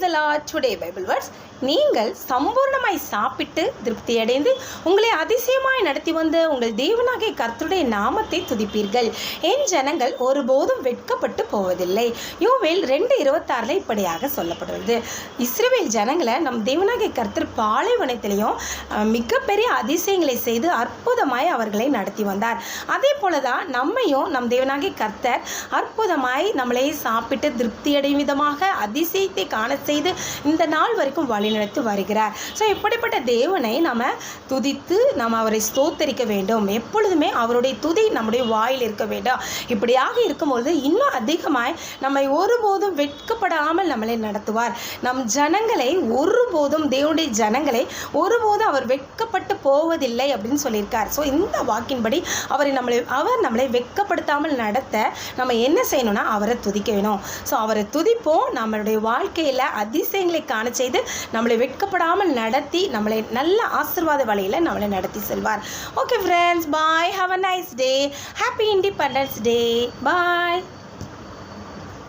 Praise the Lord. Today Bible verse, நீங்கள் சம்பூர்ணமாய் சாப்பிட்டு திருப்தியடைந்து உங்களை அதிசயமாய் நடத்தி வந்த உங்கள் தேவனாகிய கர்த்தருடைய நாமத்தை துதிப்பீர்கள். என் ஜனங்கள் ஒருபோதும் வெட்கப்பட்டு போவதில்லை. யோவேல் 2:26 இப்படியாக சொல்லப்படுவது. இஸ்ரவேல் ஜனங்களை நம் தேவனாகிய கர்த்தர் பாலைவனத்திலையும் மிகப்பெரிய அதிசயங்களை செய்து அற்புதமாய் அவர்களை நடத்தி வந்தார். அதே போலதான் நம்மையும் நம் தேவனாகிய கர்த்தர் அற்புதமாய் நம்மளை சாப்பிட்டு திருப்தியடையும் விதமாக அதிசயத்தை காண செய்து இந்த நாள் வரைக்கும் வழிநடத்தி வருகிறார். ஸோ இப்படிப்பட்ட தேவனை நம்ம துதித்து நாம் அவரை ஸ்தோத்தரிக்க வேண்டும். எப்பொழுதுமே அவருடைய துதி நம்முடைய வாயில் இருக்க வேண்டும். இப்படியாக இருக்கும்பொழுது இன்னும் அதிகமாய் நம்மை ஒருபோதும் வெட்கப்படாமல் நம்மளை நடத்துவார். நம் ஜனங்களை ஒருபோதும், தேவனுடைய ஜனங்களை ஒருபோதும் அவர் வெட்கப்பட்டு போவதில்லை அப்படின்னு சொல்லியிருக்கார். ஸோ இந்த வாக்கின்படி அவர் நம்மளை வெட்கப்படுத்தாமல் நடத்த நம்ம என்ன செய்யணும்னா அவரை துதிக்க வேணும். ஸோ அவரை துதிப்போம். நம்மளுடைய வாழ்க்கையில் அதிசயங்களை காண செய்து நம்மளை வெட்கப்படாமல் நடத்தி நம்மளை நல்ல ஆசீர்வாத வழியில் நம்மளை நடத்தி செல்வார். Okay friends, bye. Have a nice day. Happy independence day. Bye.